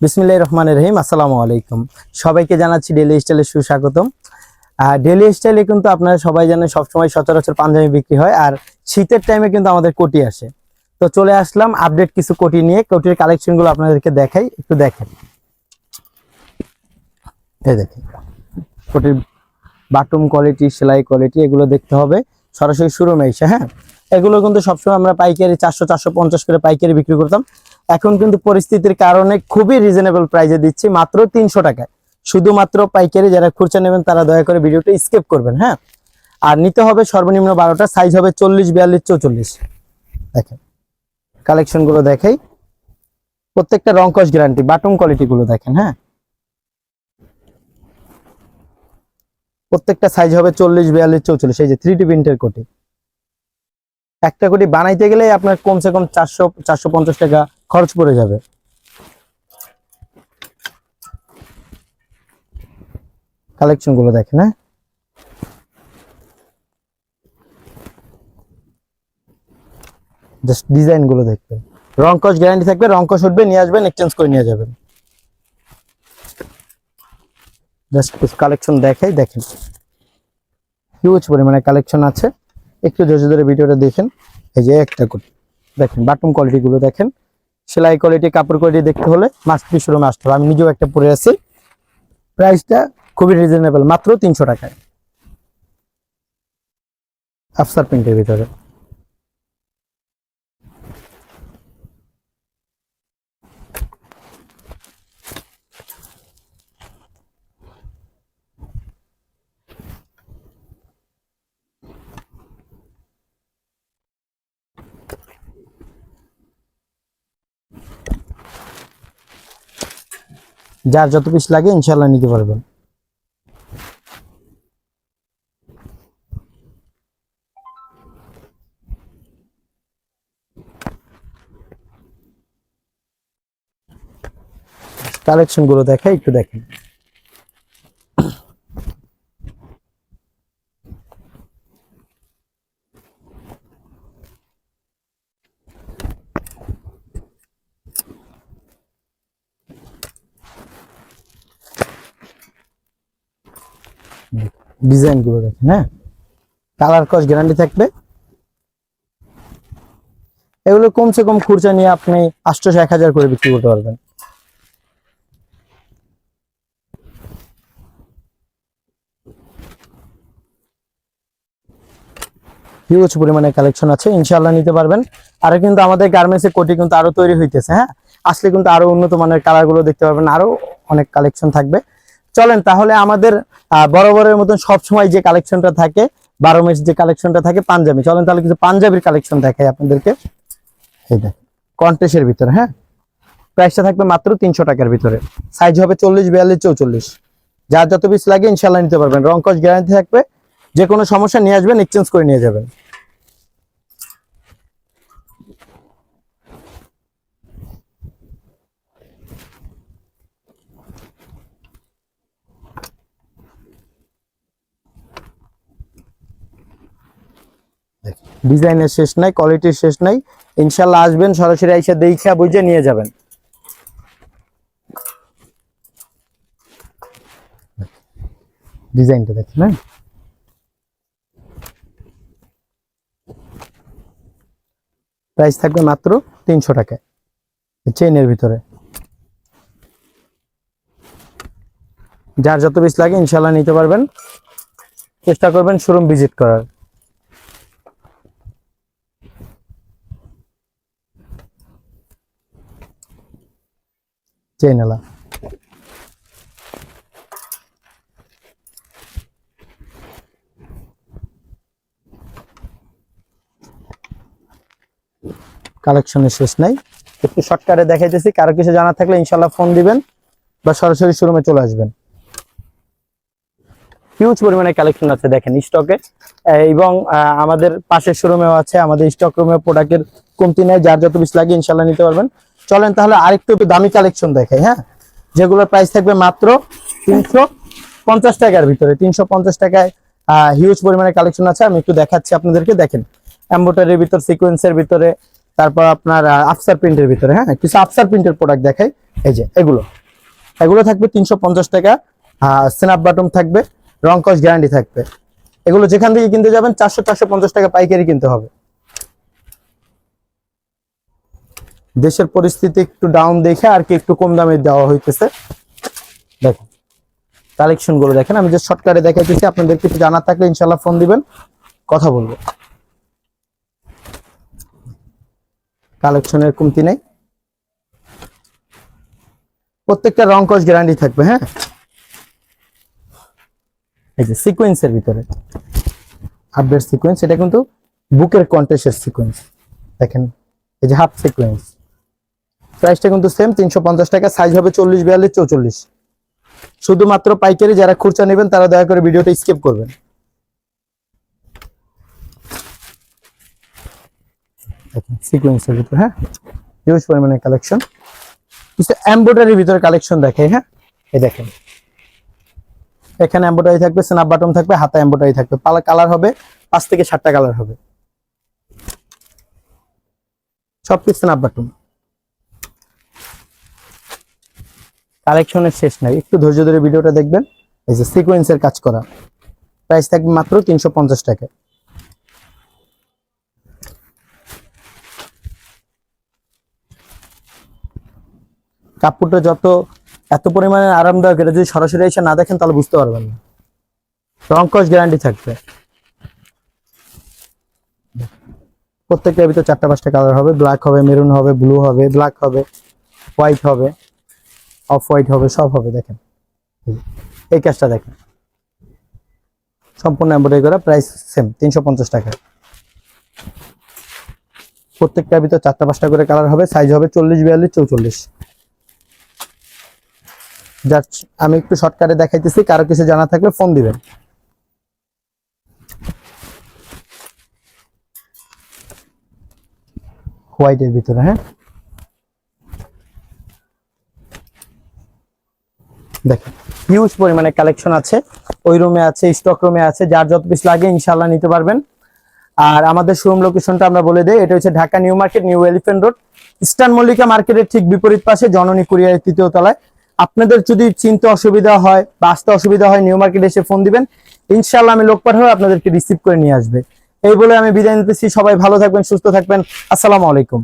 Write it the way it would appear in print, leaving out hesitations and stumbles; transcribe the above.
বিসমিল্লাহির রহমানির রহিম। আসসালামু আলাইকুম। সবাইকে জানাচ্ছি ডেইলি স্টাইলে সুস্বাগতম। ডেইলি স্টাইলে কিন্তু আপনারা সবাই জানেন সবসময় সচরাচর পাঞ্জাবি বিক্রি হয়, আর শীতের টাইমে কিন্তু আমাদের কোটি আসে। তো চলে আসলাম আপডেট কিছু কোটি নিয়ে। কোটির কালেকশনগুলো আপনাদেরকে দেখাই, একটু দেখেন। এই দেখেন কোটির বাটম কোয়ালিটি, সেলাই কোয়ালিটি এগুলো দেখতে হবে সরাসরি শোরুমে এসে। হ্যাঁ, এগুলো কিন্তু সবসময় আমরা পাইকারি 400-450 করে পাইকারি বিক্রি করতাম। এখন কিন্তু পরিস্থিতির কারণে খুবই রিজনেবল প্রাইসে দিচ্ছি, মাত্র 300 টাকায়। শুধুমাত্র পাইকারি, যারা খুচরা নেবেন তারা দয়া করে ভিডিওটা স্কিপ করবেন। হ্যাঁ, আর নিতে হবে সর্বনিম্ন 12টা, সাইজ হবে 40, 42, 44। দেখেন কালেকশনগুলো দেখাই, প্রত্যেকটা রং কস গ্যারান্টি। বাটম কোয়ালিটি গুলো দেখেন। হ্যাঁ, প্রত্যেকটা সাইজ হবে 40, 42, 44। এই যে 3D প্রিন্টের কোটি, একটা কোটি বানাইতে গেলে আপনার কমসে কম 400-450 টাকা খরচ পড়ে যাবে। কালেকশন গুলো দেখেন। হ্যাঁ, জাস্ট ডিজাইন গুলো দেখবেন। রং কস গ্যারান্টি থাকবে, রং কস উঠবে নিয়ে আসবেন, এক্সচেঞ্জ করে নিয়ে যাবেন। জাস্ট কালেকশন দেখাই, দেখেন হিউজ পরিমাণে কালেকশন আছে। একটু ধৈর্য ধরে ভিডিওটা দেখেন। এই যে একটা কোটি দেখেন, বাটম কোয়ালিটি গুলো দেখেন, সেলাই কোয়ালিটি, কাপড় কোয়ালিটি দেখতে হলে মাস্ট বি শোরুমে আসতে হবে। আমি নিজেও একটা পরে আছি। প্রাইসটা খুবই রিজনেবল, মাত্র 300 টাকায়। আফসার প্রিন্টের ভিতরে যার যত পিস লাগে ইনশাল্লাহ নিতে পারবেন। কালেকশন গুলো দেখাই, একটু দেখেন। ডিজাইন গুলো দেখেন। হ্যাঁ, কালার কস গ্যারান্টি থাকবে। এগুলো কমসে কম খুচরা নিয়ে আপনি 800-1000 করে বিক্রি করতে পারবেন। হিউজ পরিমাণে কালেকশন আছে, ইনশাআল্লাহ নিতে পারবেন। আর কিন্তু আমাদের গার্মেন্টসের কোটি কিন্তু আরো তৈরি হইতেছে। হ্যাঁ, আসলে কিন্তু আরো উন্নত মানের কালার গুলো দেখতে পারবেন, আরো অনেক কালেকশন থাকবে। চলেন তাহলে আমাদের বরাবরের মতন সবসময় যে কালেকশনটা থাকে, 12 মাস যে কালেকশনটা থাকে পাঞ্জাবি, চলেন তাহলে কিছু পাঞ্জাবির কালেকশন দেখাই আপনাদেরকে। এই দেখেন কন্টেস্টের ভিতরে। হ্যাঁ, প্রাইসটা থাকবে মাত্র 300 টাকার ভিতরে। সাইজ হবে 40, 42, 44। যার যত পিস লাগে ইনশাআল্লাহ নিতে পারবেন। রং কস গ্যারান্টি থাকবে, যে কোনো সমস্যা নিয়ে আসবেন, এক্সচেঞ্জ করে নিয়ে যাবেন। ডিজাইনের শেষ নাই, কোয়ালিটির শেষ নাই। ইনশাআল্লাহ আসবেন, সরাসরি এসে দেখা বুঝে নিয়ে যাবেন। ডিজাইনটা দেখেন। হ্যাঁ, প্রাইস থাকবে মাত্র 300 টাকায়, চেইনের ভিতরে। যার যত পিস লাগে ইনশাআল্লাহ নিতে পারবেন। চেষ্টা করবেন শোরুম ভিজিট করার। চেইনওয়ালা কালেকশনের শেষ নাই। একটু শর্টকাটে দেখাইতেছি, কারো কিছু জানা থাকলে ইনশাআল্লাহ ফোন দিবেন বা সরাসরি শোরুমে চলে আসবেন। হিউজ পরিমাণে কালেকশন আছে দেখেন স্টকে, এবং আমাদের পাশের শোরুমেও আছে। আমাদের স্টক রুমে প্রোডাক্টের কমতি নেই, যার যত পিস লাগে ইনশাআল্লাহ নিতে পারবেন। চলেন তাহলে আরেকটু দামি কালেকশন দেখাই। হ্যাঁ, যেগুলোর প্রাইস থাকবে মাত্র 350 টাকার ভিতরে। 350 টাকায় হিউজ পরিমাণে কালেকশন আছে, আমি একটু দেখাচ্ছি আপনাদেরকে। দেখেন এমব্রয়ডারির ভিতর, সিকোয়েন্সের ভিতরে, তারপর আপনার আফসার প্রিন্টের ভিতরে, হ্যাঁ কিছু আফসার প্রিন্টের প্রোডাক্ট দেখাই। এই যে এগুলো এগুলো থাকবে 350 টাকা, স্ন্যাপ বাটন থাকবে, রং কস গ্যারান্টি থাকবে। এগুলো যেখান থেকে কিনতে যাবেন 400-450 টাকা পাইকারি কিনতে হবে। দেশের পরিস্থিতি একটু ডাউন দেখে আর কি একটু কম দামে দেওয়া হইতেছে। দেখেন কালেকশন গুলো দেখেন, আমি যে শর্টকাটে দেখাইতেছি, আপনাদের কিছু জানার থাকলে ইনশাল্লাহ ফোন দিবেন, কথা বলবো। কালেকশনের কমতি নেই, প্রত্যেকটা রং কস গ্যারান্টি থাকবে। হ্যাঁ এই যে সিকোয়েন্সের ভিতরে আপডেট সিকোয়েন্স, এটা কিন্তু বুকের কন্টেস্টের সিকোয়েন্স দেখেন। এই যে হাফ সিকোয়েন্স, প্রাইসটা কিন্তু সেম 350 টাকা, সাইজ হবে 40, 42, 44। শুধুমাত্র পাইকারি, যারা খুচরা নেবেন তারা দয়া করে ভিডিওটা স্কিপ করবেন। দেখেন সিকোয়েন্সের ভিতরে, হ্যাঁ হিউজ পরিমাণে কালেকশন। কিছু এমব্রয়ডারির ভিতরে কালেকশন দেখাই। হ্যাঁ এই দেখেন এখানে এমব্রয়ডারি থাকবে, স্ন্যাপ বাটন থাকবে, হাতা এমব্রয়ডারি থাকবে, কালার হবে 5 থেকে 7টা কালার হবে, সবকিছু স্ন্যাপ বাটন। কালেকশনের শেষ নাই, একটু ধৈর্য ধরে ভিডিওটা দেখবেন। এই যে সিকোয়েন্সের কাজ করা, প্রাইস থাকবে মাত্র 350 টাকা। কাপড়টা এত পরিমাণে আরামদায়ক, এটা যদি সরাসরি এসে না দেখেন তাহলে বুঝতে পারবেন না। রং কস গ্যারান্টি থাকবে, প্রত্যেকটার ভিতরে 4টা-5টা কালার হবে, ব্ল্যাক হবে, মেরুন হবে, ব্লু হবে, ব্ল্যাক হবে, হোয়াইট হবে, অফ হোয়াইট হবে, সব হবে। দেখেন এই কাজটা দেখেন, সম্পূর্ণ এমব্রয়ডারি করা, প্রাইস সেম 350 টাকা। প্রত্যেকটার ভিতরে 4টা-5টা করে কালার হবে, সাইজ হবে 40, 42, 44। জাস্ট আমি একটু শর্টকাটে দেখাইতেছি, কারো কিছু জানা থাকলে ফোন দিবেন। হোয়াইটের ভিতরে, হ্যাঁ দেখেন হিউজ পরিমাণে কালেকশন আছে, ওই রুমে আছে, স্টক রুমে আছে, যার যত পিস লাগে ইনশাআল্লাহ নিতে পারবেন। আর আমাদের শোরুম লোকেশনটা আমরা বলে দেই, এটা হচ্ছে Dhaka new market, new elephant road, eastern Mallika মার্কেটের ঠিক বিপরীত পাশে, জননী কুরিয়ারের 3য় তলায়। আপনাদের যদি চিনতে অসুবিধা হয় বা আসতে অসুবিধা হয়, নিউ মার্কেটে এসে ফোন দিবেন, ইনশাআল্লাহ আমি লোক পাঠাবো আপনাদেরকে রিসিভ করে নিয়ে আসবে। এই বলে আমি বিদায় নিতেছি, সবাই ভালো থাকবেন, সুস্থ থাকবেন, আসসালামু আলাইকুম।